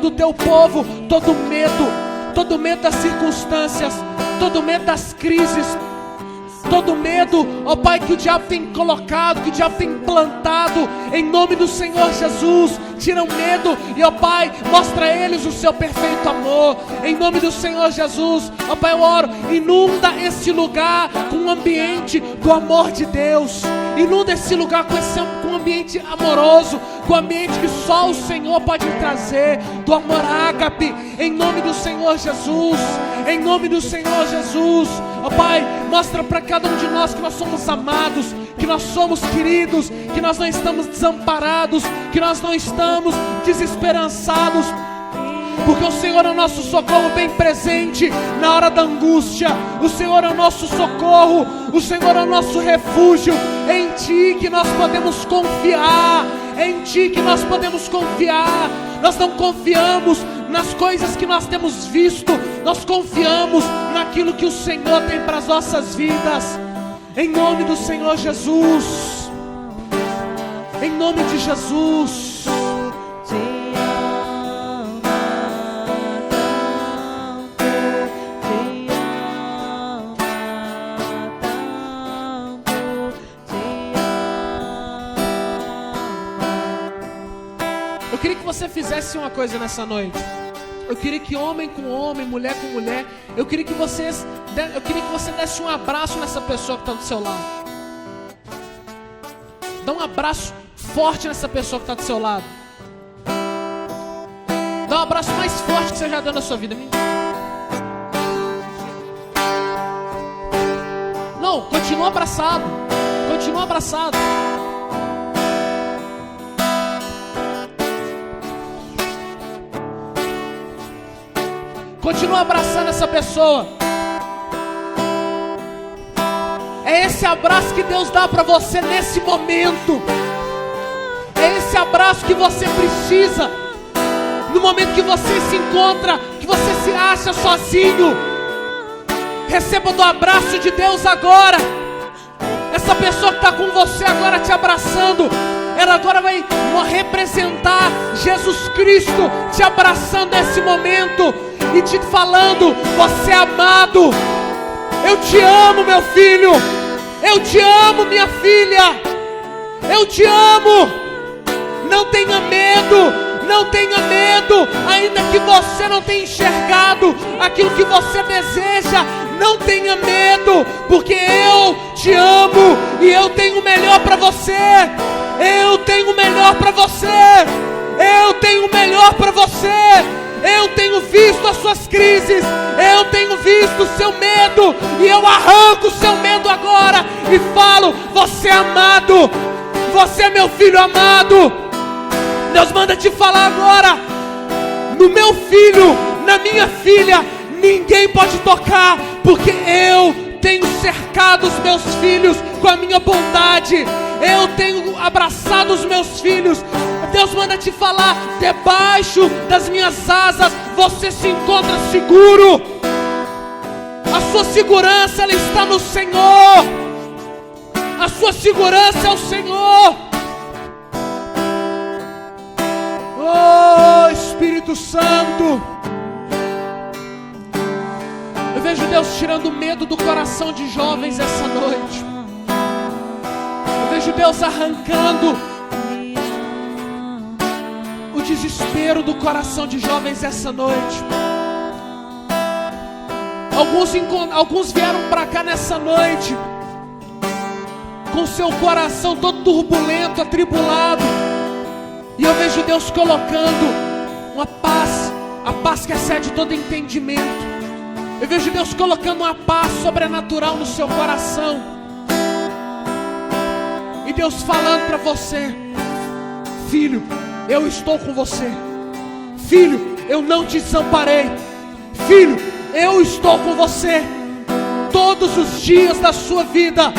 do teu povo todo medo das circunstâncias, todo medo das crises, todo medo, ó Pai, que o diabo tem colocado, que o diabo tem implantado, em nome do Senhor Jesus. Tira o medo e, ó Pai, mostra a eles o seu perfeito amor, em nome do Senhor Jesus. Ó Pai, eu oro, inunda esse lugar com um ambiente do amor de Deus, inunda esse lugar com um ambiente amoroso, com um ambiente que só o Senhor pode trazer, do amor ágape, em nome do Senhor Jesus, em nome do Senhor Jesus. Ó Pai, mostra para cada um de nós que nós somos amados, que nós somos queridos, que nós não estamos desamparados, que nós não estamos desesperançados, porque o Senhor é o nosso socorro bem presente na hora da angústia. O Senhor é o nosso socorro, o Senhor é o nosso refúgio. Em Ti que nós podemos confiar, em Ti que nós podemos confiar. Nós não confiamos nas coisas que nós temos visto, nós confiamos naquilo que o Senhor tem para as nossas vidas, em nome do Senhor Jesus, em nome de Jesus. queria que você fizesse uma coisa nessa noite. Eu queria que homem com homem, mulher com mulher, eu queria que você desse um abraço nessa pessoa que está do seu lado. Dá um abraço forte nessa pessoa que está do seu lado. Dá um abraço mais forte que você já deu na sua vida. Não, continua abraçado. Continua abraçado. Continua abraçando essa pessoa. É esse abraço que Deus dá para você nesse momento. É esse abraço que você precisa. No momento que você se encontra, que você se acha sozinho. Receba do abraço de Deus agora. Essa pessoa que está com você agora te abraçando, ela agora vai representar Jesus Cristo te abraçando nesse momento e te falando: você é amado. Eu te amo, meu filho. Eu te amo, minha filha. Eu te amo. Não tenha medo. Não tenha medo. Ainda que você não tenha enxergado aquilo que você deseja, não tenha medo, porque eu te amo e eu tenho o melhor para você. Eu tenho o melhor para você. Eu tenho o melhor para você. Eu tenho visto as suas crises. Eu tenho visto o seu medo. E eu arranco o seu medo agora e falo: você é amado. Você é meu filho amado. Deus manda te falar agora: no meu filho, na minha filha, ninguém pode tocar, porque eu tenho cercado os meus filhos com a minha bondade. Eu tenho abraçado os meus filhos. Deus manda te falar: debaixo das minhas asas você se encontra seguro. A sua segurança, ela está no Senhor. A sua segurança é o Senhor. Oh, Espírito Santo, eu vejo Deus tirando o medo do coração de jovens essa noite. Eu vejo Deus arrancando o desespero do coração de jovens essa noite. Alguns vieram para cá nessa noite com seu coração todo turbulento, atribulado. E eu vejo Deus colocando uma paz, a paz que excede todo entendimento. Eu vejo Deus colocando uma paz sobrenatural no seu coração. E Deus falando para você: filho, eu estou com você. Filho, eu não te desamparei. Filho, eu estou com você todos os dias da sua vida.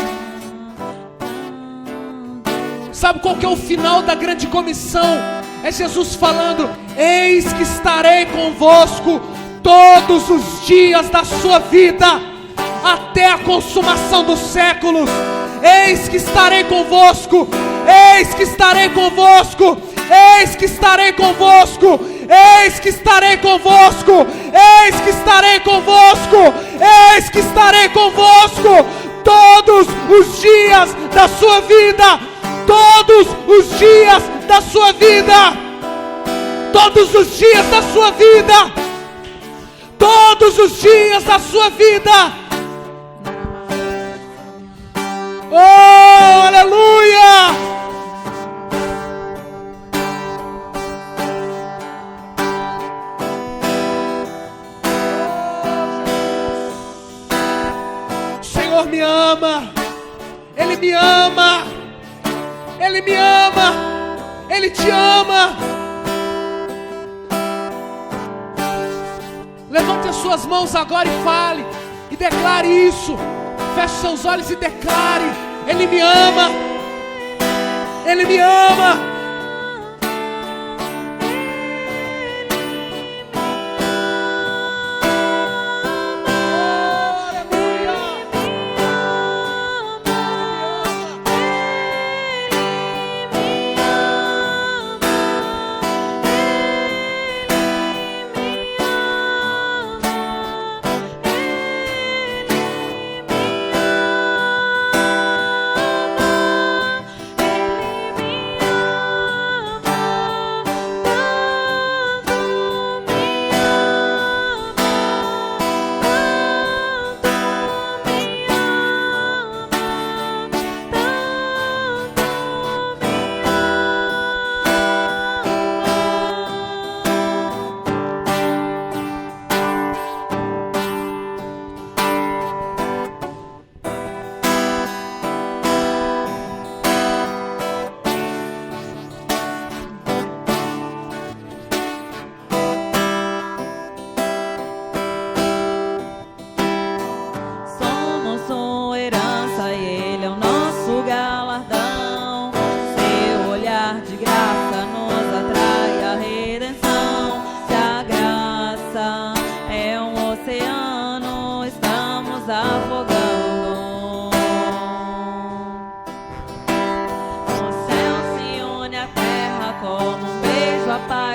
Sabe qual que é o final da grande comissão? É Jesus falando: eis que estarei convosco todos os dias da sua vida, até a consumação dos séculos. Eis que estarei convosco. Eis que estarei convosco. Eis que estarei convosco. Eis que estarei convosco. Eis que estarei convosco. Eis que estarei convosco todos os dias da sua vida. Todos os dias da sua vida. Todos os dias da sua vida. Todos os dias da sua vida. Oh, aleluia! O Senhor me ama. Ele me ama. Ele me ama. Ele te ama. Levante as suas mãos agora e fale. E declare isso. Feche seus olhos e declare: Ele me ama. Ele me ama.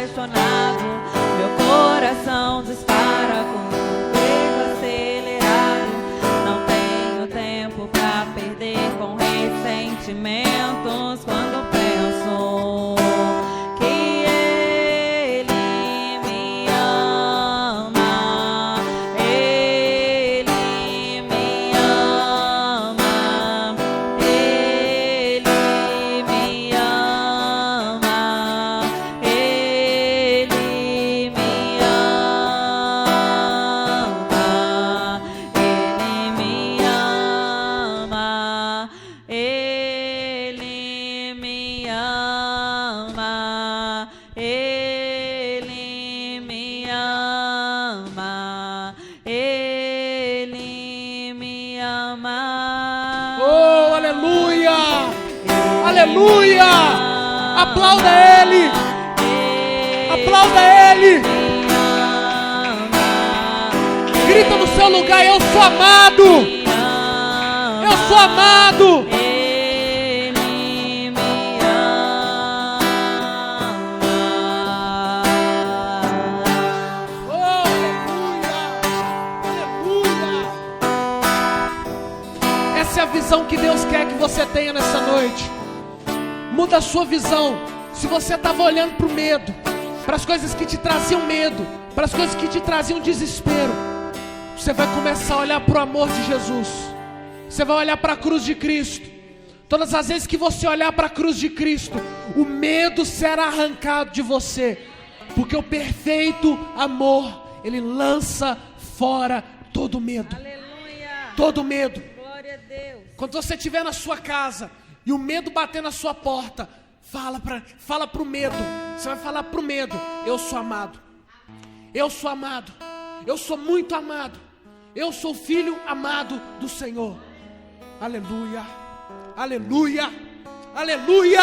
apaixonado, meu coração dispara com um peito acelerado. Não tenho tempo pra perder com ressentimentos quando penso que Ele me ama. Ele me ama. Ele me ama. Ele me ama. Ele me ama. Ele me ama. Ele me ama. Ele me ama. Oh, aleluia! Aleluia! Aplauda Ele! Aplauda Ele! Grita no seu lugar: eu sou amado! Eu sou amado! Ele me ama. Oh, aleluia! Aleluia! Essa é a visão que Deus quer que você tenha nessa noite. Muda a sua visão. Se você estava olhando para o medo, para as coisas que te traziam medo, para as coisas que te traziam desespero, você vai começar a olhar para o amor de Jesus. Você vai olhar para a cruz de Cristo. Todas as vezes que você olhar para a cruz de Cristo, o medo será arrancado de você, porque o perfeito amor, ele lança fora todo medo. Aleluia. Todo medo. Glória a Deus. Quando você estiver na sua casa e o medo bater na sua porta, fala pro medo. Você vai falar pro medo: eu sou amado. Eu sou amado. Eu sou muito amado. Eu sou filho amado do Senhor. Aleluia. Aleluia. Aleluia.